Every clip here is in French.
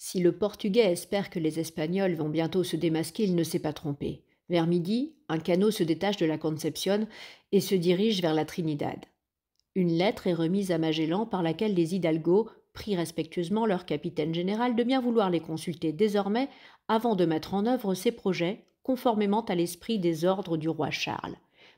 Si le Portugais espère que les Espagnols vont bientôt se démasquer, il ne s'est pas trompé. Vers midi, un canot se détache de la Concepción et se dirige vers la Trinidad. Une lettre est remise à Magellan par laquelle les Hidalgo prient respectueusement leur capitaine général de bien vouloir les consulter désormais avant de mettre en œuvre ses projets, conformément à l'esprit des ordres du roi Charles.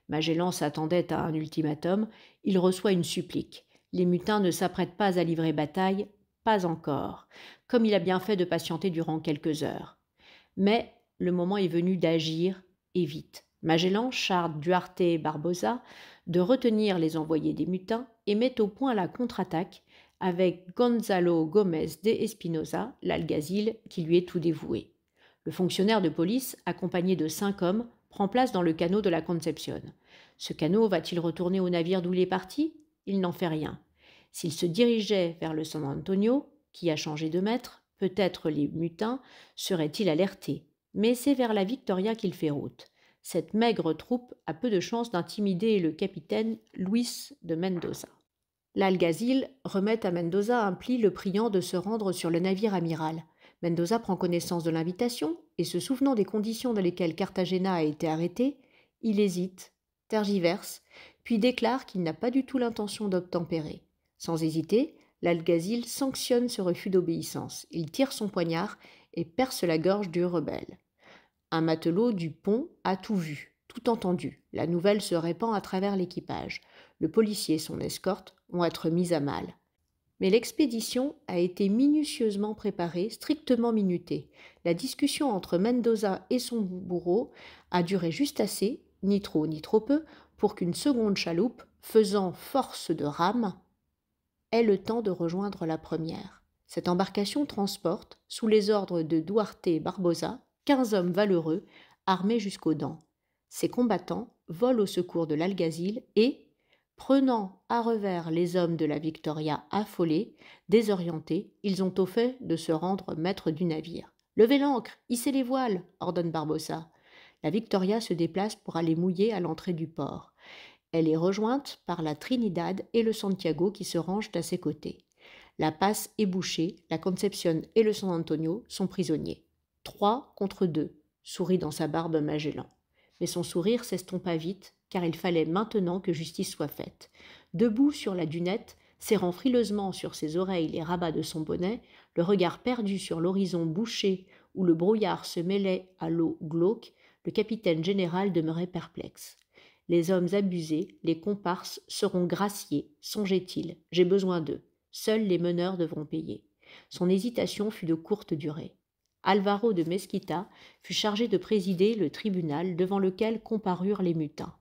Magellan s'attendait à un ultimatum, il reçoit une supplique. Les mutins ne s'apprêtent pas à livrer bataille, pas encore, comme il a bien fait de patienter durant quelques heures. Mais le moment est venu d'agir, et vite. Magellan charge Duarte Barbosa de retenir les envoyés des mutins et met au point la contre-attaque avec Gonzalo Gómez de Espinosa, l'algazil, qui lui est tout dévoué. Le fonctionnaire de police, accompagné de 5 hommes, prend place dans le canot de la Concepción. Ce canot va-t-il retourner au navire d'où il est parti? Il n'en fait rien. S'il se dirigeait vers le San Antonio, qui a changé de maître, peut-être les mutins seraient-ils alertés. Mais c'est vers la Victoria qu'il fait route. Cette maigre troupe a peu de chances d'intimider le capitaine Luis de Mendoza. L'algazil remet à Mendoza un pli le priant de se rendre sur le navire amiral. Mendoza prend connaissance de l'invitation et, se souvenant des conditions dans lesquelles Cartagena a été arrêté, il hésite, tergiverse, puis déclare qu'il n'a pas du tout l'intention d'obtempérer. Sans hésiter, l'algazil sanctionne ce refus d'obéissance. Il tire son poignard et perce la gorge du rebelle. Un matelot du pont a tout vu, tout entendu. La nouvelle se répand à travers l'équipage. Le policier et son escorte vont être mis à mal. Mais l'expédition a été minutieusement préparée, strictement minutée. La discussion entre Mendoza et son bourreau a duré juste assez, ni trop ni trop peu, pour qu'une seconde chaloupe, faisant force de rame, ait le temps de rejoindre la première. Cette embarcation transporte, sous les ordres de Duarte Barbosa, 15 hommes valeureux, armés jusqu'aux dents. Ces combattants volent au secours de l'algazil et, prenant à revers les hommes de la Victoria affolés, désorientés, ils ont au fait de se rendre maîtres du navire. « Levez l'ancre, hissez les voiles !» ordonne Barbosa. La Victoria se déplace pour aller mouiller à l'entrée du port. Elle est rejointe par la Trinidad et le Santiago qui se rangent à ses côtés. La passe est bouchée, la Concepción et le San Antonio sont prisonniers. 3 contre 2, sourit dans sa barbe Magellan. Mais son sourire s'estompa vite, car il fallait maintenant que justice soit faite. Debout sur la dunette, serrant frileusement sur ses oreilles les rabats de son bonnet, le regard perdu sur l'horizon bouché où le brouillard se mêlait à l'eau glauque, le capitaine général demeurait perplexe. Les hommes abusés, les comparses, seront graciés, songeait-il. J'ai besoin d'eux. Seuls les meneurs devront payer. Son hésitation fut de courte durée. Alvaro de Mesquita fut chargé de présider le tribunal devant lequel comparurent les mutins.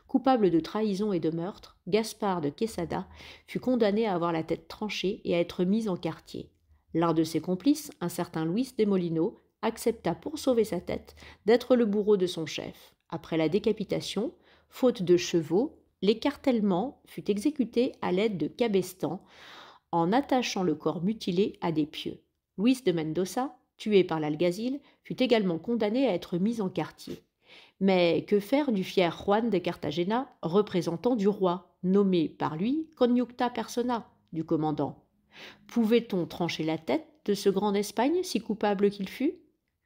Coupable de trahison et de meurtre, Gaspard de Quesada fut condamné à avoir la tête tranchée et à être mis en quartier. L'un de ses complices, un certain Luis de Molino, accepta pour sauver sa tête d'être le bourreau de son chef. Après la décapitation, faute de chevaux, l'écartèlement fut exécuté à l'aide de cabestans en attachant le corps mutilé à des pieux. Luis de Mendoza, tué par l'algazil, fut également condamné à être mis en quartier. Mais que faire du fier Juan de Cartagena, représentant du roi, nommé par lui conjuncta persona du commandant? Pouvait-on trancher la tête de ce grand d'Espagne, si coupable qu'il fût?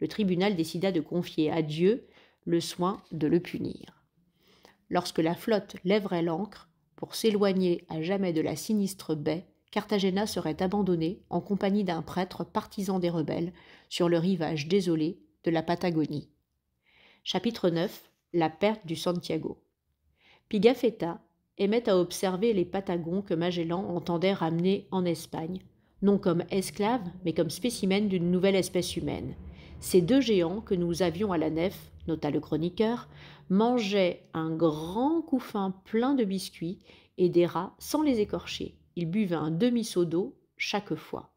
Le tribunal décida de confier à Dieu le soin de le punir. Lorsque la flotte lèverait l'ancre, pour s'éloigner à jamais de la sinistre baie, Cartagena serait abandonnée en compagnie d'un prêtre partisan des rebelles sur le rivage désolé de la Patagonie. Chapitre 9. La perte du Santiago. Pigafetta aimait à observer les Patagons que Magellan entendait ramener en Espagne, non comme esclaves, mais comme spécimens d'une nouvelle espèce humaine. Ces 2 géants que nous avions à la nef, nota le chroniqueur, mangeaient un grand couffin plein de biscuits et des rats sans les écorcher. Ils buvaient un demi-seau d'eau chaque fois.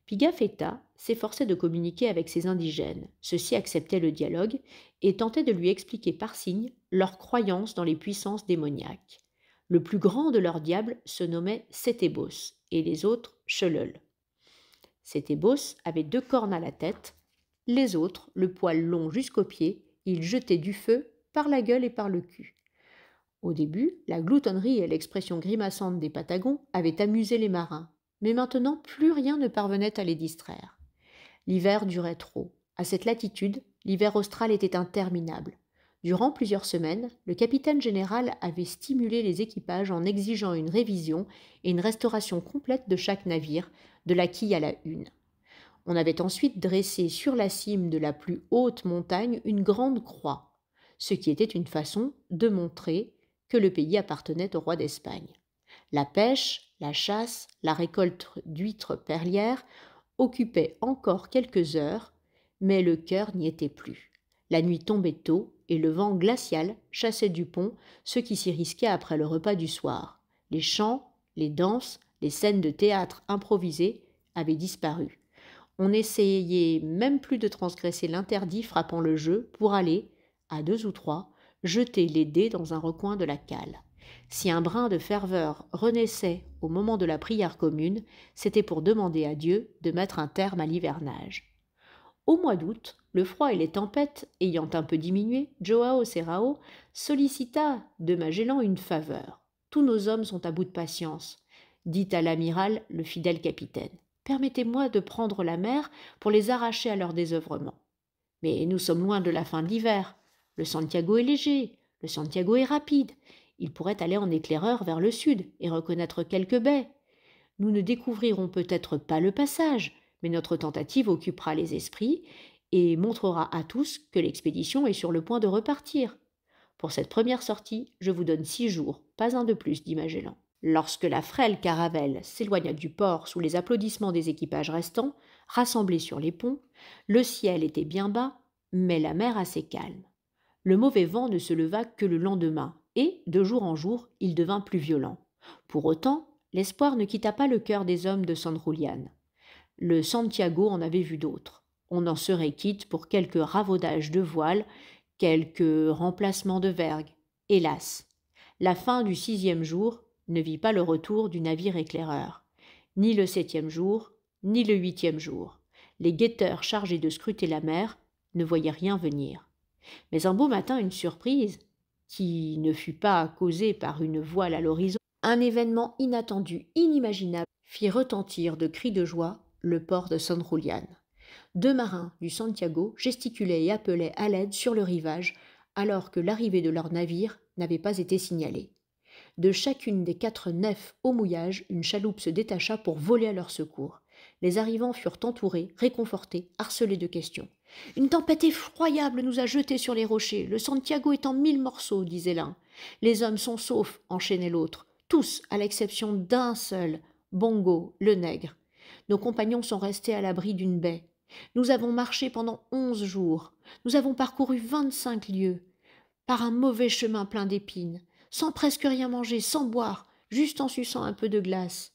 Pigafetta s'efforçait de communiquer avec ces indigènes. Ceux-ci acceptaient le dialogue et tentaient de lui expliquer par signes leur croyance dans les puissances démoniaques. Le plus grand de leurs diables se nommait Cétébos et les autres Chelol. Cétébos avait 2 cornes à la tête, les autres, le poil long jusqu'aux pieds, ils jetaient du feu par la gueule et par le cul. Au début, la gloutonnerie et l'expression grimaçante des Patagons avaient amusé les marins, mais maintenant plus rien ne parvenait à les distraire. L'hiver durait trop. À cette latitude, l'hiver austral était interminable. Durant plusieurs semaines, le capitaine général avait stimulé les équipages en exigeant une révision et une restauration complète de chaque navire, de la quille à la hune. On avait ensuite dressé sur la cime de la plus haute montagne une grande croix, ce qui était une façon de montrer que le pays appartenait au roi d'Espagne. La pêche, la chasse, la récolte d'huîtres perlières occupaient encore quelques heures, mais le cœur n'y était plus. La nuit tombait tôt et le vent glacial chassait du pont ceux qui s'y risquaient après le repas du soir. Les chants, les danses, les scènes de théâtre improvisées avaient disparu. On n'essayait même plus de transgresser l'interdit frappant le jeu pour aller, à 2 ou 3, jeter les dés dans un recoin de la cale. Si un brin de ferveur renaissait au moment de la prière commune, c'était pour demander à Dieu de mettre un terme à l'hivernage. Au mois d'août, le froid et les tempêtes ayant un peu diminué, Joao Serrao sollicita de Magellan une faveur. « Tous nos hommes sont à bout de patience, » dit à l'amiral le fidèle capitaine. « Permettez-moi de prendre la mer pour les arracher à leur désœuvrement. » « Mais nous sommes loin de la fin de l'hiver. Le Santiago est léger, le Santiago est rapide. Il pourrait aller en éclaireur vers le sud et reconnaître quelques baies. Nous ne découvrirons peut-être pas le passage, mais notre tentative occupera les esprits et montrera à tous que l'expédition est sur le point de repartir. Pour cette première sortie, je vous donne 6 jours, pas un de plus, dit Magellan. Lorsque la frêle caravelle s'éloigna du port sous les applaudissements des équipages restants, rassemblés sur les ponts, le ciel était bien bas, mais la mer assez calme. Le mauvais vent ne se leva que le lendemain, et, de jour en jour, il devint plus violent. Pour autant, l'espoir ne quitta pas le cœur des hommes de San Julián. Le Santiago en avait vu d'autres. On en serait quitte pour quelques ravaudages de voiles, quelques remplacements de vergues. Hélas, la fin du 6e jour ne vit pas le retour du navire éclaireur. Ni le 7e jour, ni le 8e jour. Les guetteurs chargés de scruter la mer ne voyaient rien venir. Mais un beau matin, une surprise, qui ne fut pas causée par une voile à l'horizon, un événement inattendu, inimaginable, fit retentir de cris de joie le port de San Julián. 2 marins du Santiago gesticulaient et appelaient à l'aide sur le rivage, alors que l'arrivée de leur navire n'avait pas été signalée. De chacune des 4 nefs au mouillage, une chaloupe se détacha pour voler à leur secours. Les arrivants furent entourés, réconfortés, harcelés de questions. « Une tempête effroyable nous a jetés sur les rochers. Le Santiago est en 1000 morceaux, disait l'un. Les hommes sont saufs, enchaînait l'autre. Tous, à l'exception d'un seul, Bongo, le nègre. Nos compagnons sont restés à l'abri d'une baie. Nous avons marché pendant 11 jours. Nous avons parcouru 25 lieues, par un mauvais chemin plein d'épines, sans presque rien manger, sans boire, juste en suçant un peu de glace. »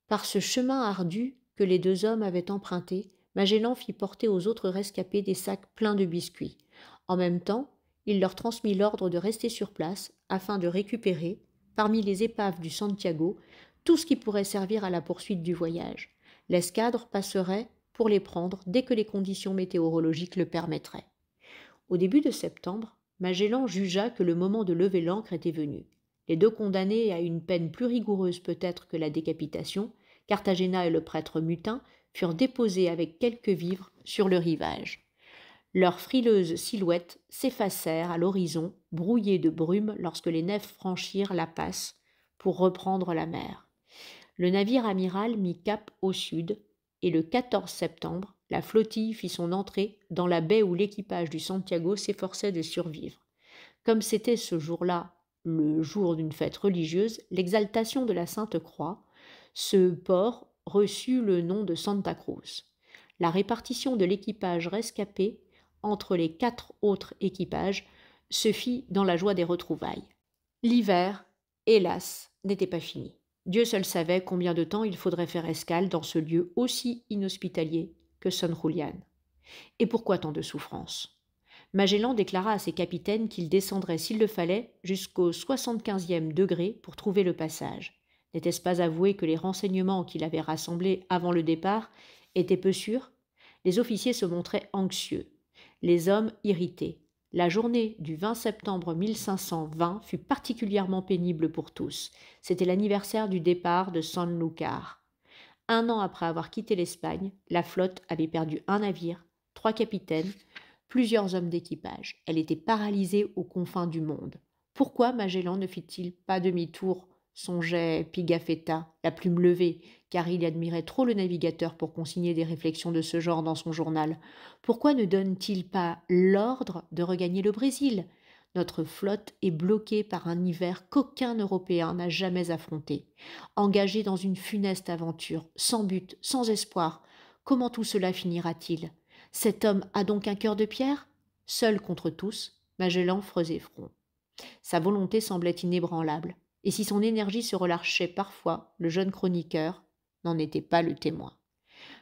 Par ce chemin ardu que les 2 hommes avaient emprunté, Magellan fit porter aux autres rescapés des sacs pleins de biscuits. En même temps, il leur transmit l'ordre de rester sur place afin de récupérer, parmi les épaves du Santiago, tout ce qui pourrait servir à la poursuite du voyage. L'escadre passerait pour les prendre dès que les conditions météorologiques le permettraient. Au début de septembre, Magellan jugea que le moment de lever l'ancre était venu. Les 2 condamnés à une peine plus rigoureuse peut-être que la décapitation, Cartagena et le prêtre Mutin, furent déposés avec quelques vivres sur le rivage. Leurs frileuses silhouettes s'effacèrent à l'horizon, brouillées de brume lorsque les nefs franchirent la passe pour reprendre la mer. Le navire amiral mit cap au sud, et le 14 septembre, la flottille fit son entrée dans la baie où l'équipage du Santiago s'efforçait de survivre. Comme c'était ce jour-là le jour d'une fête religieuse, l'exaltation de la Sainte Croix, ce port reçut le nom de Santa Cruz. La répartition de l'équipage rescapé entre les 4 autres équipages se fit dans la joie des retrouvailles. L'hiver, hélas, n'était pas fini. Dieu seul savait combien de temps il faudrait faire escale dans ce lieu aussi inhospitalier que San Julián. Et pourquoi tant de souffrance ? Magellan déclara à ses capitaines qu'il descendrait s'il le fallait jusqu'au 75e degré pour trouver le passage. N'était-ce pas avouer que les renseignements qu'il avait rassemblés avant le départ étaient peu sûrs ? Les officiers se montraient anxieux, les hommes irrités. La journée du 20 septembre 1520 fut particulièrement pénible pour tous. C'était l'anniversaire du départ de Sanlúcar. Un an après avoir quitté l'Espagne, la flotte avait perdu un navire, 3 capitaines, plusieurs hommes d'équipage. Elle était paralysée aux confins du monde. Pourquoi Magellan ne fit-il pas demi-tour, songeait Pigafetta, la plume levée, car il admirait trop le navigateur pour consigner des réflexions de ce genre dans son journal. Pourquoi ne donne-t-il pas l'ordre de regagner le Brésil? Notre flotte est bloquée par un hiver qu'aucun Européen n'a jamais affronté. Engagée dans une funeste aventure, sans but, sans espoir, comment tout cela finira-t-il? Cet homme a donc un cœur de pierre? Seul contre tous, Magellan faisait front. Sa volonté semblait inébranlable, et si son énergie se relâchait parfois, le jeune chroniqueur n'en était pas le témoin.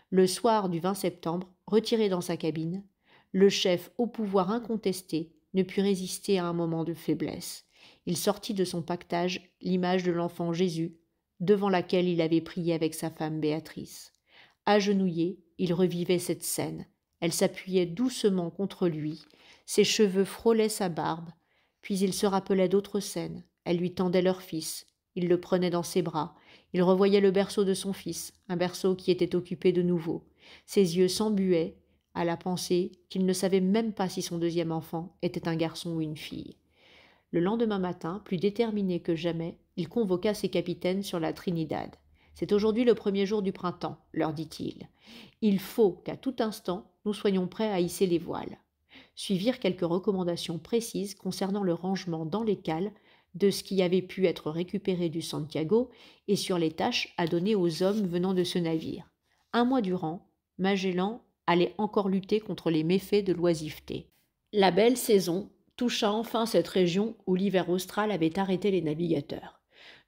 Le soir du 20 septembre, retiré dans sa cabine, le chef au pouvoir incontesté ne put résister à un moment de faiblesse. Il sortit de son pactage l'image de l'enfant Jésus, devant laquelle il avait prié avec sa femme Béatrice. Agenouillé, il revivait cette scène. Elle s'appuyait doucement contre lui, ses cheveux frôlaient sa barbe, puis il se rappelait d'autres scènes. Elle lui tendait leur fils, il le prenait dans ses bras, il revoyait le berceau de son fils, un berceau qui était occupé de nouveau. Ses yeux s'embuaient à la pensée qu'il ne savait même pas si son deuxième enfant était un garçon ou une fille. Le lendemain matin, plus déterminé que jamais, il convoqua ses capitaines sur la Trinidad. C'est aujourd'hui le premier jour du printemps, leur dit-il. Il faut qu'à tout instant, nous soyons prêts à hisser les voiles. Suivirent quelques recommandations précises concernant le rangement dans les cales de ce qui avait pu être récupéré du Santiago et sur les tâches à donner aux hommes venant de ce navire. Un mois durant, Magellan allait encore lutter contre les méfaits de l'oisiveté. La belle saison toucha enfin cette région où l'hiver austral avait arrêté les navigateurs.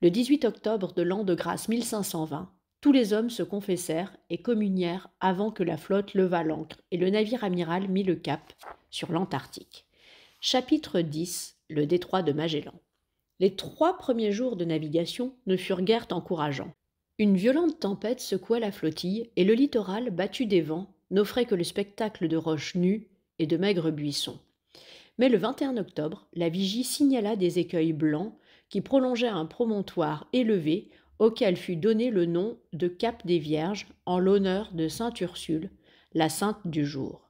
Le 18 octobre de l'an de grâce 1520, tous les hommes se confessèrent et communièrent avant que la flotte levât l'ancre et le navire amiral mit le cap sur l'Antarctique. Chapitre 10. Le détroit de Magellan. Les 3 premiers jours de navigation ne furent guère encourageants. Une violente tempête secoua la flottille et le littoral, battu des vents, n'offrait que le spectacle de roches nues et de maigres buissons. Mais le 21 octobre, la vigie signala des écueils blancs qui prolongeaient un promontoire élevé auquel fut donné le nom de Cap des Vierges en l'honneur de sainte Ursule, la sainte du jour.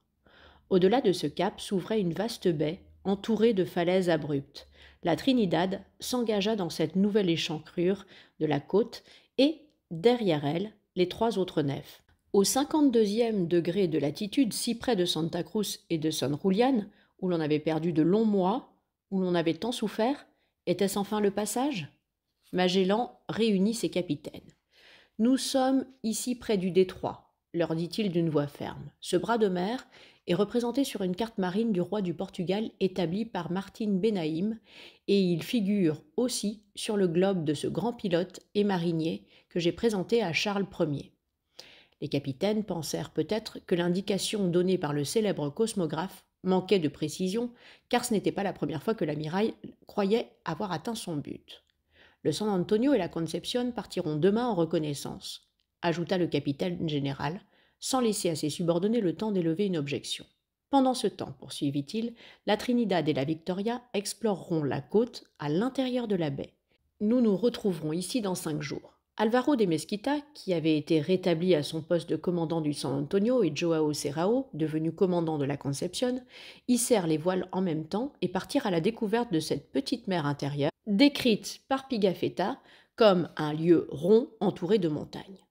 Au-delà de ce cap s'ouvrait une vaste baie entourée de falaises abruptes. La Trinidad s'engagea dans cette nouvelle échancrure de la côte et, derrière elle, les 3 autres nefs. Au 52e degré de latitude, si près de Santa Cruz et de San Julián, où l'on avait perdu de longs mois, où l'on avait tant souffert, était-ce enfin le passage? Magellan réunit ses capitaines. « Nous sommes ici près du détroit, leur dit-il d'une voix ferme. Ce bras de mer est représenté sur une carte marine du roi du Portugal établie par Martin Benaïm, et il figure aussi sur le globe de ce grand pilote et marinier que j'ai présenté à Charles Ier. Les capitaines pensèrent peut-être que l'indication donnée par le célèbre cosmographe manquait de précision, car ce n'était pas la première fois que l'amiral croyait avoir atteint son but. Le San Antonio et la Concepción partiront demain en reconnaissance, ajouta le capitaine général, sans laisser à ses subordonnés le temps d'élever une objection. Pendant ce temps, poursuivit-il, la Trinidad et la Victoria exploreront la côte à l'intérieur de la baie. Nous nous retrouverons ici dans 5 jours. Alvaro de Mesquita, qui avait été rétabli à son poste de commandant du San Antonio, et Joao Serrao, devenu commandant de la Concepción, hissèrent les voiles en même temps et partirent à la découverte de cette petite mer intérieure, décrite par Pigafetta comme un lieu rond entouré de montagnes.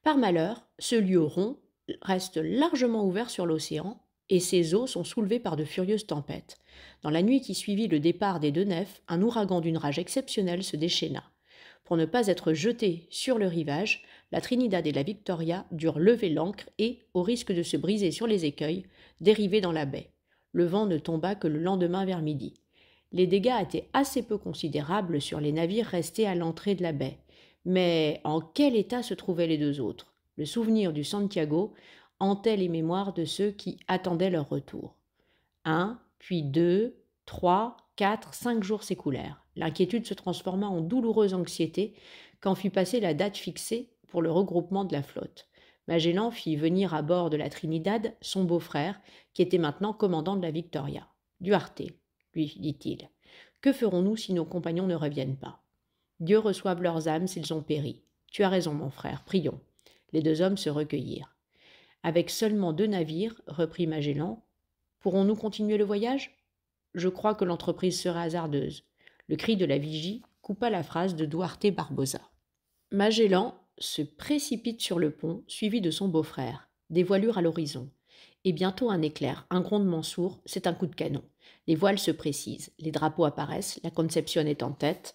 Par malheur, ce lieu rond reste largement ouvert sur l'océan et ses eaux sont soulevées par de furieuses tempêtes. Dans la nuit qui suivit le départ des 2 nefs, un ouragan d'une rage exceptionnelle se déchaîna. Pour ne pas être jetées sur le rivage, la Trinidad et la Victoria durent lever l'ancre et, au risque de se briser sur les écueils, dériver dans la baie. Le vent ne tomba que le lendemain vers midi. Les dégâts étaient assez peu considérables sur les navires restés à l'entrée de la baie. Mais en quel état se trouvaient les 2 autres? Le souvenir du Santiago hantait les mémoires de ceux qui attendaient leur retour. 1, puis 2, 3, 4, 5 jours s'écoulèrent. L'inquiétude se transforma en douloureuse anxiété quand fut passée la date fixée pour le regroupement de la flotte. Magellan fit venir à bord de la Trinidad son beau-frère, qui était maintenant commandant de la Victoria. « Duarte, lui dit-il, que ferons-nous si nos compagnons ne reviennent pas? Dieu reçoive leurs âmes s'ils ont péri. Tu as raison, mon frère, prions. Les 2 hommes se recueillirent. Avec seulement 2 navires, reprit Magellan, pourrons-nous continuer le voyage? Je crois que l'entreprise sera hasardeuse. Le cri de la vigie coupa la phrase de Duarte Barbosa. Magellan se précipite sur le pont, suivi de son beau-frère. Des voilures à l'horizon. Et bientôt un éclair, un grondement sourd, c'est un coup de canon. Les voiles se précisent, les drapeaux apparaissent, la Concepción est en tête,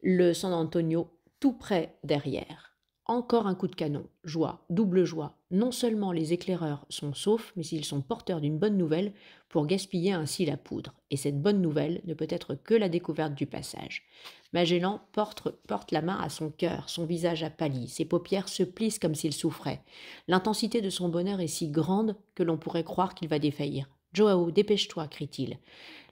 le San Antonio tout près derrière. Encore un coup de canon. Joie, double joie. Non seulement les éclaireurs sont saufs, mais ils sont porteurs d'une bonne nouvelle pour gaspiller ainsi la poudre. Et cette bonne nouvelle ne peut être que la découverte du passage. Magellan porte la main à son cœur, son visage a pâli, ses paupières se plissent comme s'il souffrait. L'intensité de son bonheur est si grande que l'on pourrait croire qu'il va défaillir. « Joao, dépêche-toi » crie-t-il.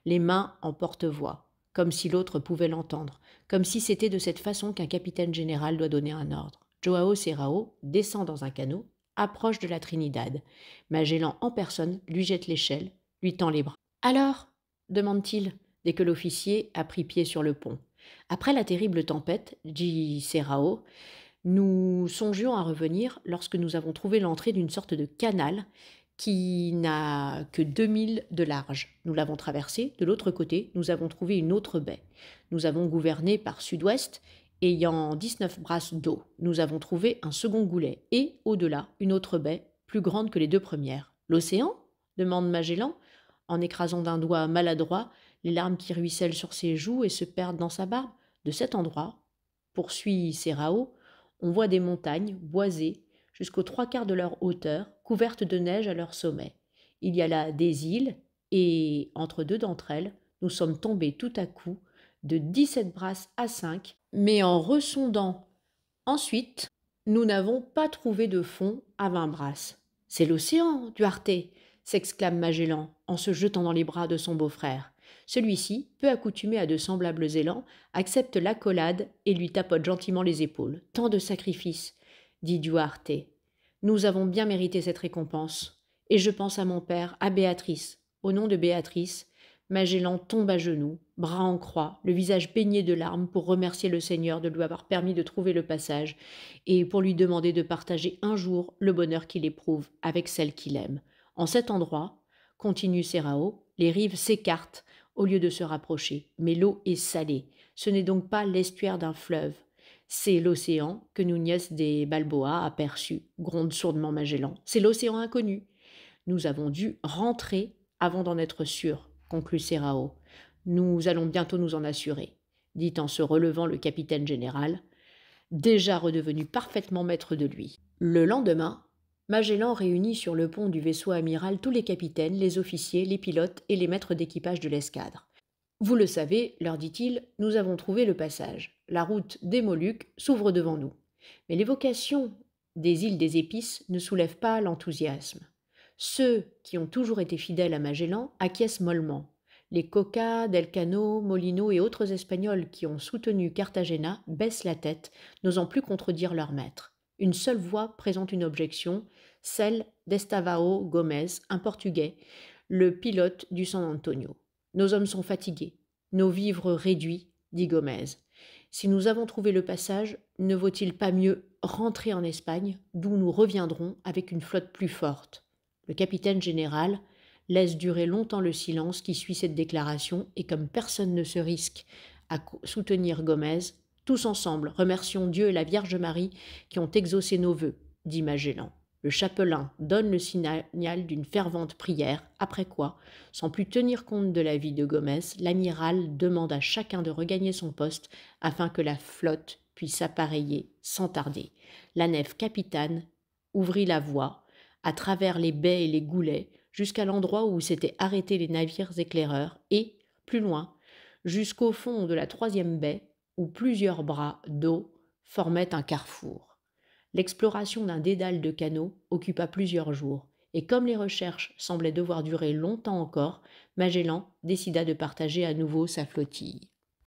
Les mains en porte-voix, comme si l'autre pouvait l'entendre, comme si c'était de cette façon qu'un capitaine général doit donner un ordre. Joao Serrao descend dans un canot, approche de la Trinidad. Magellan en personne lui jette l'échelle, lui tend les bras. « Alors » demande-t-il, dès que l'officier a pris pied sur le pont. « Après la terrible tempête, dit Serrao, nous songions à revenir lorsque nous avons trouvé l'entrée d'une sorte de canal qui n'a que 2000 de large. Nous l'avons traversé, de l'autre côté, nous avons trouvé une autre baie. Nous avons gouverné par sud-ouest, ayant 19 brasses d'eau. Nous avons trouvé un second goulet et, au-delà, une autre baie, plus grande que les 2 premières. « L'océan » demande Magellan, en écrasant d'un doigt maladroit les larmes qui ruissellent sur ses joues et se perdent dans sa barbe. De cet endroit, poursuit Serrao, on voit des montagnes boisées jusqu'aux 3/4 de leur hauteur, couvertes de neige à leur sommet. Il y a là des îles, et entre 2 d'entre elles, nous sommes tombés tout à coup de 17 brasses à 5, mais en ressondant ensuite, nous n'avons pas trouvé de fond à 20 brasses. « C'est l'océan, Duarte !» s'exclame Magellan en se jetant dans les bras de son beau-frère. Celui-ci, peu accoutumé à de semblables élans, accepte l'accolade et lui tapote gentiment les épaules. « Tant de sacrifices !» dit Duarte. « Nous avons bien mérité cette récompense. Et je pense à mon père, à Béatrice. » Au nom de Béatrice, Magellan tombe à genoux, bras en croix, le visage baigné de larmes pour remercier le Seigneur de lui avoir permis de trouver le passage et pour lui demander de partager un jour le bonheur qu'il éprouve avec celle qu'il aime. En cet endroit, continue Serrao, les rives s'écartent au lieu de se rapprocher, mais l'eau est salée. Ce n'est donc pas l'estuaire d'un fleuve. C'est l'océan que Núñez de Balboa a perçu, gronde sourdement Magellan. C'est l'océan inconnu. Nous avons dû rentrer avant d'en être sûrs, conclut Serrao. Nous allons bientôt nous en assurer, dit en se relevant le capitaine général, déjà redevenu parfaitement maître de lui. Le lendemain, Magellan réunit sur le pont du vaisseau amiral tous les capitaines, les officiers, les pilotes et les maîtres d'équipage de l'escadre. « Vous le savez, leur dit-il, nous avons trouvé le passage. La route des Moluques s'ouvre devant nous. » Mais l'évocation des îles des Épices ne soulève pas l'enthousiasme. Ceux qui ont toujours été fidèles à Magellan acquiescent mollement. Les Coca, Del Cano, Molino et autres Espagnols qui ont soutenu Cartagena baissent la tête, n'osant plus contredire leur maître. Une seule voix présente une objection, celle d'Estavao Gomez, un Portugais, le pilote du San Antonio. « Nos hommes sont fatigués, nos vivres réduits, dit Gomez. Si nous avons trouvé le passage, ne vaut-il pas mieux rentrer en Espagne, d'où nous reviendrons avec une flotte plus forte ?» Le capitaine général laisse durer longtemps le silence qui suit cette déclaration et comme personne ne se risque à soutenir Gomez, tous ensemble remercions Dieu et la Vierge Marie qui ont exaucé nos vœux, dit Magellan. Le chapelain donne le signal d'une fervente prière, après quoi, sans plus tenir compte de l'avis de Gomez, l'amiral demande à chacun de regagner son poste afin que la flotte puisse s'appareiller sans tarder. La nef capitane ouvrit la voie à travers les baies et les goulets jusqu'à l'endroit où s'étaient arrêtés les navires éclaireurs et, plus loin, jusqu'au fond de la 3e baie où plusieurs bras d'eau formaient un carrefour. L'exploration d'un dédale de canaux occupa plusieurs jours, et comme les recherches semblaient devoir durer longtemps encore, Magellan décida de partager à nouveau sa flottille.